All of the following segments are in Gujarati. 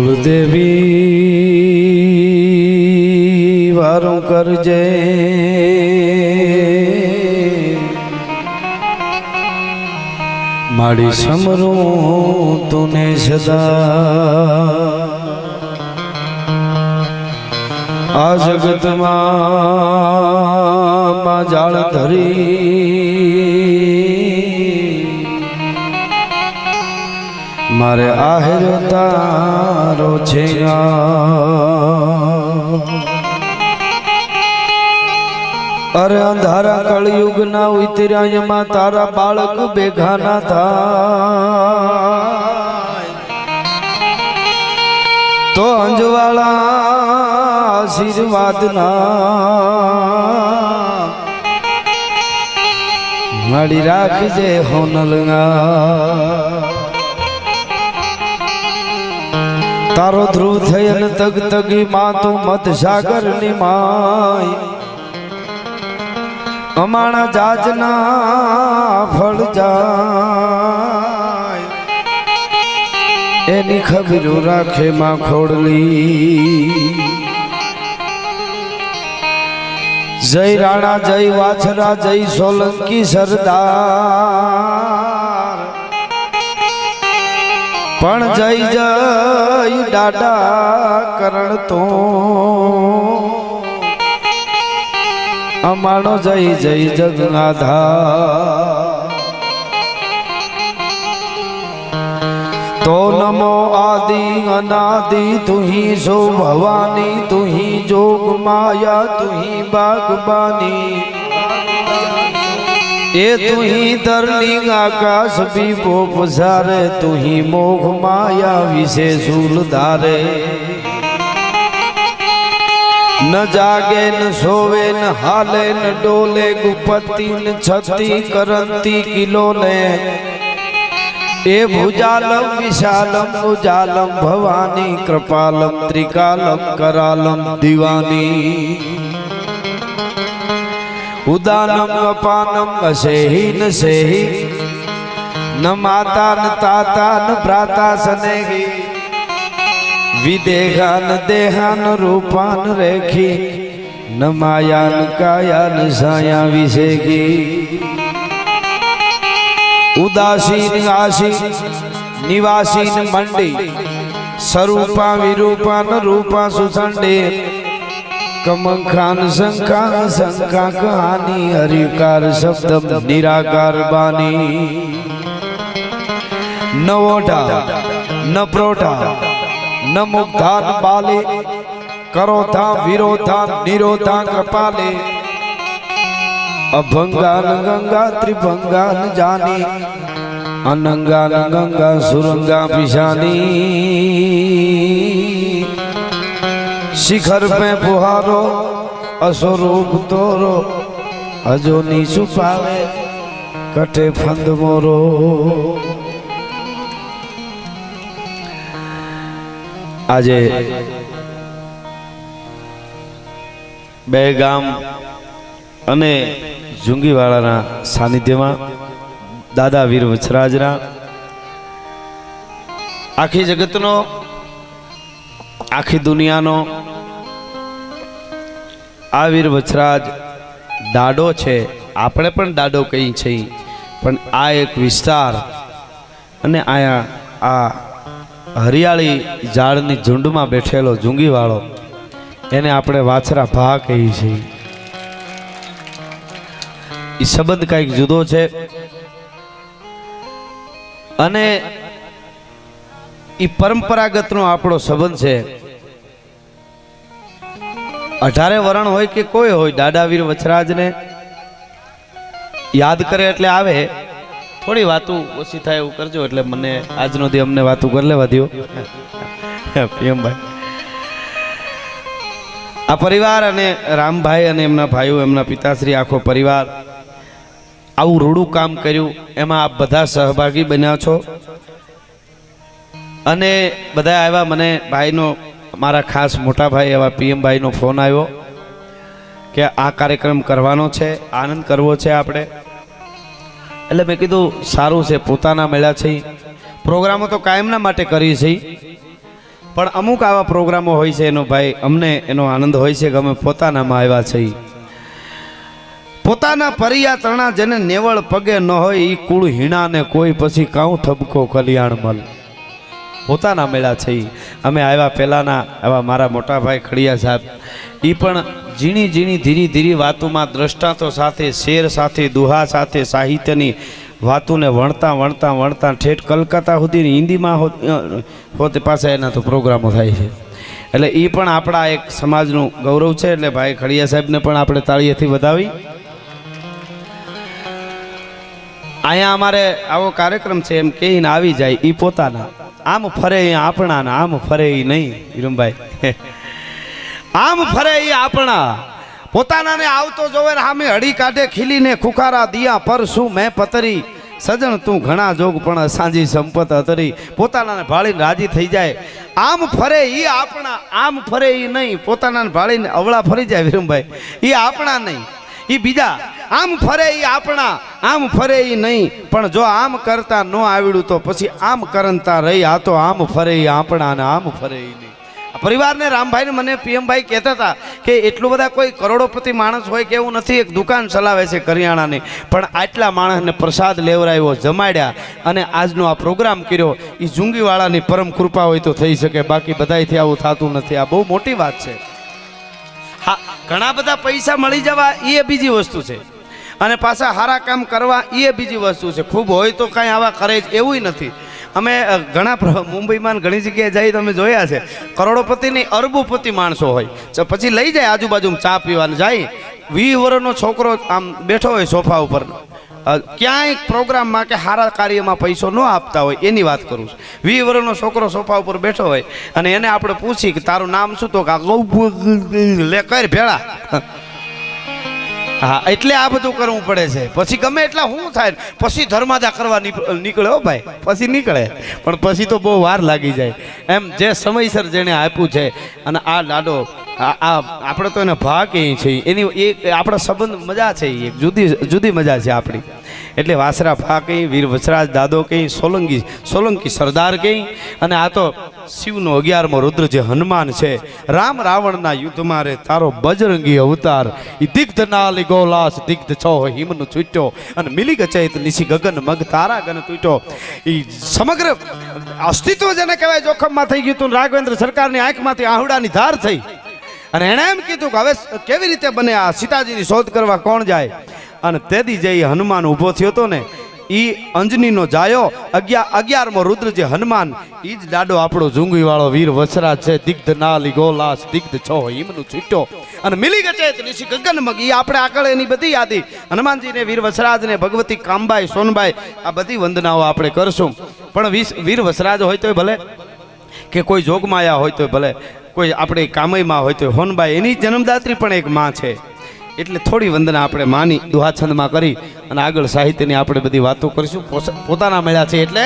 કુળદેવી વારું કરજે માડી સમરું તુને સદા આ જગતમાં જાળ ધરી મારે આહેર તારો છે અરે અંધારા કળયુગ ના ઉતર્યામાં તારા બાળક બેઘાના થાય તો અંજવાળા આશીર્વાદ ના માડી રાખજે હોનલંગા તારો ધ્રુવ થયન તગ તગી માં તું મત સાગર ની માય અમાણા જાજના ફળ જાય એની ખબરો રાખે માં ખોડલી જય રાણા જય વાછરા જય સોલંકી સરદાર પણ જય જય દાડા કરણ તો અમાણો જય જય જગન્નાથા તો નમો આદિ અનાદિ તુહી સો ભવાની તુહી જોગ માયા તુહી બાગબાની એ તુહી ધરણી આકાશ બીપો પસારે તુહી મોઘ માયા વિશે શૂલ ધારે न जागे न सोवे न हाले न डोले गुपति न छती करंती किलो ने ए भुजालम विशालम उजालम भवानी कृपालम त्रिकालम करालम दीवानी उदानम अपानम असेही न सेही न माता न ताता न भ्राता सनेही विदेहान देहान रूपान रेखी न मायान कायान साया विषेगी उदासीन आसीन निवासीन मंडी स्वरूपा विरूपा न रूपा सुसंडे कमंखान संखान संखा कहानी हरिकार शब्द निराकार बानी न ओढ़ा न प्रोठा न मुग्धान बाले करोधा विरोधा निरोधा कृपाले अभंगान गंगा त्रिभंगान जानी अनंगान गंगा सुरंगा पिशानी शिखर में बुहारो असुरूप तोरो अजोनी छुपावे कटे फंद मोरो આજે બે ગામ અને જુંગીવાળાના સાનિધ્યમાં દાદા વીર વછરાજના આખી જગતનો આખી દુનિયાનો આ વીર વછરાજ દાડો છે. આપણે પણ દાડો કહી છીએ, પણ આ એક વિસ્તાર અને આયા આ હરિયાળી ઝાડની ઝુંડમાં બેઠેલો જુંગીવાળો એને આપણે વાછરા ભા કહીએ છીએ. એ સંબંધ કંઈક જુદો છે અને એ પરંપરાગતનો આપણો સંબંધ છે. 18 વરણ હોય કે કોઈ હોય, દાદા વીર વછરાજને યાદ કરે એટલે આવે. થોડી વાતો ઓછી થાય એવું કરજો, એટલે મને આજનો દી અમને વાતો કરી લેવા દો. પીએમભાઈ, આ પરિવાર અને રામભાઈ અને એમના ભાઈઓ, એમના પિતાશ્રી, આખો પરિવાર આવું રૂડું કામ કર્યું, એમાં આપ બધા સહભાગી બન્યા છો. અને બધા આવ્યા. મને ભાઈનો, મારા ખાસ મોટા ભાઈ એવા પીએમભાઈનો ફોન આવ્યો કે આ કાર્યક્રમ કરવાનો છે, આનંદ કરવો છે આપણે. એટલે મેં કીધું સારું છે, પોતાના મળ્યા છે. પ્રોગ્રામો તો કાયમના માટે કરી છે, પણ અમુક આવા પ્રોગ્રામો હોય છે એનો ભાઈ અમને એનો આનંદ હોય છે કે અમે પોતાનામાં આવ્યા છીએ. પોતાના પરિયા તણા જેને નેવળ પગે ન હોય એ કુળ હીણાને કોઈ પછી કાઉ થબકો કલ્યાણ મલ. પોતાના મેળા છે અમે આવ્યા પહેલાંના આવા મારા મોટા ભાઈ ખડિયા સાહેબ એ પણ ઝીણી ઝીણી ધીરી ધીરી વાતોમાં દ્રષ્ટાંતો સાથે શેર સાથે દુહા સાથે સાહિત્યની વાતોને વણતા વણતા વણતા ઠેઠ કલકત્તા સુધી હિન્દીમાં હોતે પાછા એના તો પ્રોગ્રામો થાય છે. એટલે એ પણ આપણા એક સમાજનું ગૌરવ છે. એટલે ભાઈ ખડિયા સાહેબને પણ આપણે તાળીએથી વધાવી. અહીંયા અમારે આવો કાર્યક્રમ છે એમ કહીને આવી જાય એ પોતાના, આમ ફરે એ આપણા, આમ ફરે એ નહીં વીરમભાઈ, આમ ફરે એ આપણા. પોતાનાને આવતો જોવે સામે હડી કાઢે ખીલીને ખુખારા દિયા પર શું મેં પતરી સજણ તું ઘણા જોગ પણ સાંજી સંપત અતરી. પોતાનાને ભાળીને રાજી થઈ જાય. આમ ફરે એ આપણા, આમ ફરે એ નહીં. પોતાનાને ભાળીને અવળા ફરી જાય વીરમભાઈ, એ આપણા નહીં, એ બીજા. આમ ફરે એ આપણા, આમ ફરે એ નહીં. પણ જો આમ કરતા ન આવડ્યું તો પછી આમ કરતા રહી. આ તો આમ ફરે એ આપણા ને આમ ફરે એ નહીં. પરિવારને રામભાઈને મને પીએમભાઈ કહેતા હતા કે એટલું બધા કોઈ કરોડોપતિ માણસ હોય કે એવું નથી. એક દુકાન ચલાવે છે કરિયાણાની, પણ આટલા માણસને પ્રસાદ લેવરાવ્યો, જમાડ્યા અને આજનો આ પ્રોગ્રામ કર્યો. એ જુંગીવાળાની પરમ કૃપા હોય તો થઈ શકે, બાકી બધાયથી આવું થતું નથી. આ બહુ મોટી વાત છે. હા, ઘણા બધા પૈસા મળી જવા એ બીજી વસ્તુ છે, અને પાછા સારા કામ કરવા એ બીજી વસ્તુ છે. ખૂબ હોય તો કાંઈ આવા કરે જ એવું નથી. અમે ઘણા મુંબઈમાં ઘણી જગ્યાએ જઈ તમે જોયા છે, કરોડોપતિ નહીં અરબોપતિ માણસો હોય પછી લઈ જાય આજુબાજુમાં ચા પીવાને જાય. 20 વર્ષનો છોકરો આમ બેઠો હોય સોફા ઉપર, ક્યાંય પ્રોગ્રામમાં કે સારા કાર્યમાં પૈસો ન આપતા હોય એની વાત કરું છું. 20 વર્ષનો છોકરો સોફા ઉપર બેઠો હોય અને એને આપણે પૂછી કે તારું નામ શું, તો લે કર ભેળા. હા, એટલે આ બધું કરવું પડે છે. પછી ગમે એટલા શું થાય, પછી ધર્માદા કરવા નીકળે હો ભાઈ, પછી નીકળે, પણ પછી તો બહુ વાર લાગી જાય. એમ જે સમયસર જેણે આપ્યું છે, અને આ લાડો આપણે તો એને ભાગ એ છે, એની એક આપણા સંબંધ મજા છે, એક જુદી જુદી મજા છે આપણી. એટલે વાસરા ભા કહી, વીર વસરાજ દાદો કહી, સોલંકી સરદાર કહી, અને આ તો શિવનો 11મો રુદ્ર જે હનુમાન છે. રામ રાવણના યુદ્ધમાં રે તારો બજરંગી અવતાર. એ દિગ્ધ નાલી ગોલાસ દિગ્ધ છો હિમનું છૂટ્યો, અને મિલી ગચૈત નિશી ગગન મગ તારા ગન તૂટ્યો. એ સમગ્ર અસ્તિત્વ જેને કહેવાય જોખમમાં થઈ ગયું હતું. રાઘવેન્દ્ર સરકારની આંખમાંથી આહુડાની ધાર થઈ, અને એણે એમ કીધું કે હવે કેવી રીતે બને આ સીતાજીની શોધ કરવા કોણ જાય. અને તેદી જઈ હનુમાન ઊભો થયો હતો ને, એ અંજનીનો જાયો 11મો રુદ્ર જે હનુમાન, એ જ દાડો આપણો ઝુંગીવાળો વીર વસરાજ છે. દિગ્ધ નાલી ગોલાસ દિગ્ધ છો હિમનું છૂટ્યો, અને મિલી ગચેત નિશી ગગન મગ. એ આપણે આગળ એની બધી યાદી હનુમાનજીને, વીર વસરાજને, ભગવતી કામબાઈ, સોનબાઈ, આ બધી વંદનાઓ આપણે કરશું. પણ વીર વસરાજ હોય તોય ભલે, કે કોઈ જોગમાયા હોય તોય ભલે, કોઈ આપણે કામયમાં હોય તો હોનબાઈ, એની જન્મદાત્રી પણ એક માં છે. એટલે થોડી વંદના આપણે માની દુહાછંદમાં કરી અને આગળ સાહિત્યની આપણે બધી વાતો કરીશું. પોતાના મેળા છે એટલે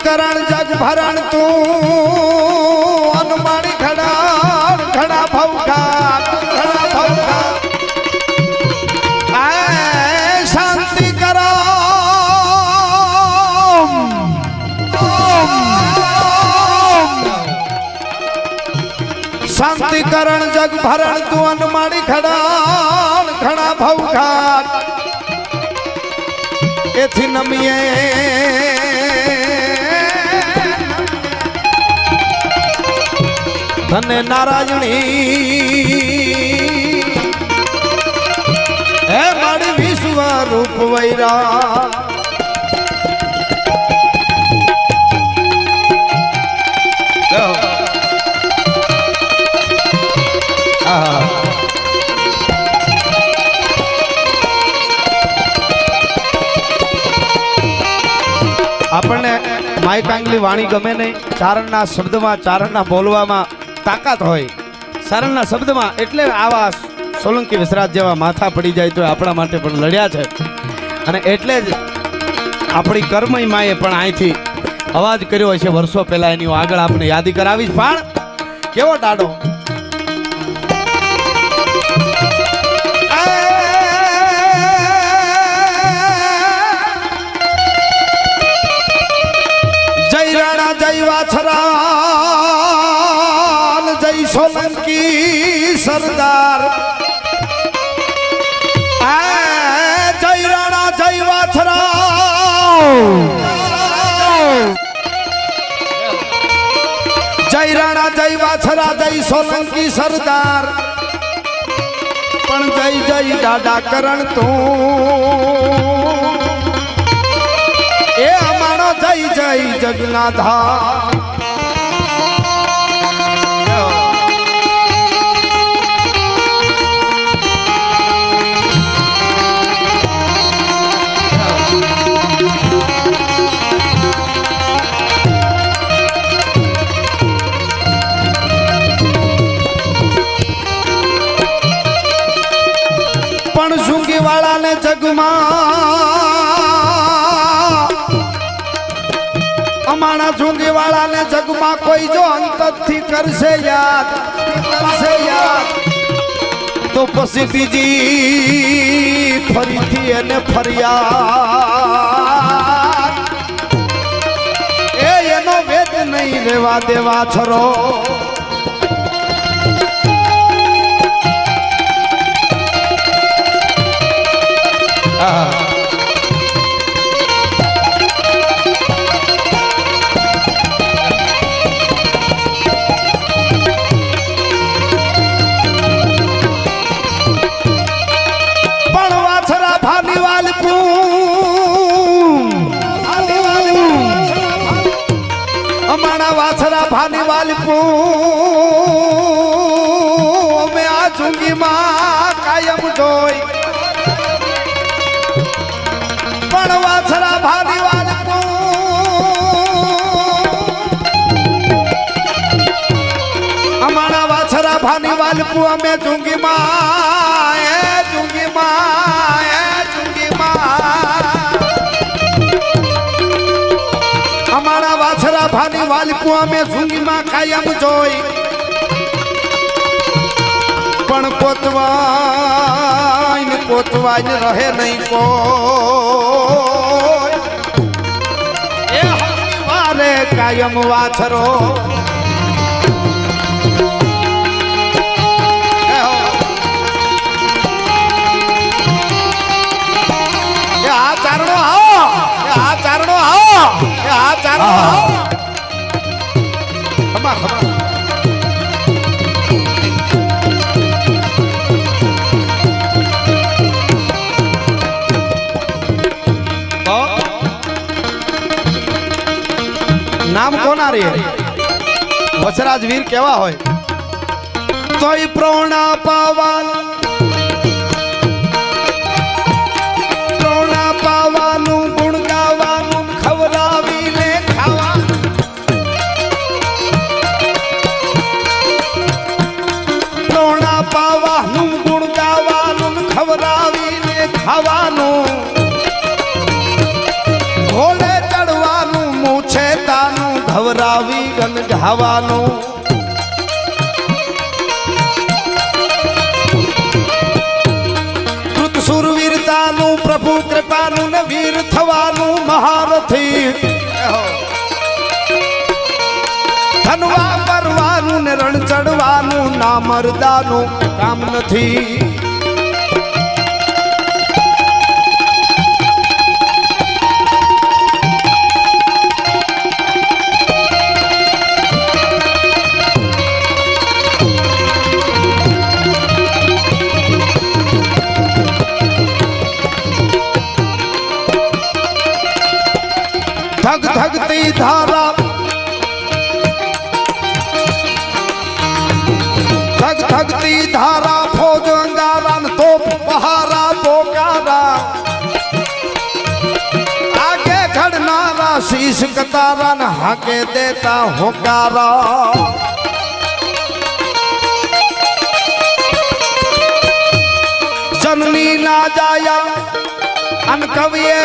કરણ જગ ભરણ તું અનમાણી ઘડા ઘડા ભવખા ઘડા ભવખા. આ શાંતિ કરો શાંતિ કરણ જગ ભરણ તું અનમાણી ઘડા ઘડા ભવખા. એથી નમીએ ધને નારાયણી હે મારી વિશ્વ રૂપ વૈરા. માય કાંગલી વાણી ગમે નહીં, ચારણના શબ્દમાં, ચારણના બોલવામાં તાકાત હોય, ચારણના શબ્દમાં. એટલે આવા સોલંકી વિસરાજ જેવા માથા પડી જાય તો આપણા માટે પણ લડ્યા છે. અને એટલે જ આપણી કર્મય માએ પણ અહીંથી અવાજ કર્યો હોય છે વર્ષો પહેલા. એની આગળ આપણે યાદી કરાવી. પણ કેવો ડાડો, જય વાછરાલ, જય સોલંકી સરદાર. જય રાણા, જય વાછરાલ, જય રાણા, જય વાછરા, જય સોલંકી સરદાર. પણ જય જય દાદા કરણ તું, એ અમારો જય જય જગન્નાથ. પણ ઝુંગીવાળાને જગમાં, અમારા ઝુંગીવાળાને જગમાં કોઈ જો અંતરથી કરશે યાદ, તો પછી બીજી ફરીથી એને ફરિયાદ. એનો વેદ નહીં રેવા દેવા છરો. વાછરા ભાની વાલપું અમે આ ઝુંગીમાં કાયમ જોઈ. પણ વાછરા ભાની વાલપું અમારા વાછરા ભાની વાલપું અમે ઝુંગીમાં, અમારા વાછરા ભાની વાલપું અમે ઝુંગીમાં કાયમ જોઈ. પણ કોતવાઈને રહે નહીં કોઈ, એ વારે કાયમ વાછરો. આ ચારણો આવો, આ ચારણો આવો, આ ચારણો આવો. ખમા ખમા નામ કોના રે? વચરાજ વીર કેવા હોય? તોય પ્રોણા પાવાનું, પ્રોણા પાવાનું, ગુણ ગાવાનું, ખવડાવીને ખાવાનું. પ્રોણા પાવાનું, ગુણ ગાવાનું, ખવડાવીને ખાવાનું. ઘોડે ચડવાનું, મૂછે તાનું, ઘવરાવી ગનગાવાનું. સુરવીરતાનું, પ્રભુ કૃપાનું ને વીર થવાનું મહારથી. ધનવા કરવાનું ને રણ ચડવાનું, ના મરદાનું કામ નથી. ધગ ધગતી ધારા, ધગ ધગતી ધારા, ફોજ અંગારા ને તોપ પહારા પોકારા. આગે ઘડનારા शीश कतारा न हाके देता होकारा जननी ना जाया अन कविए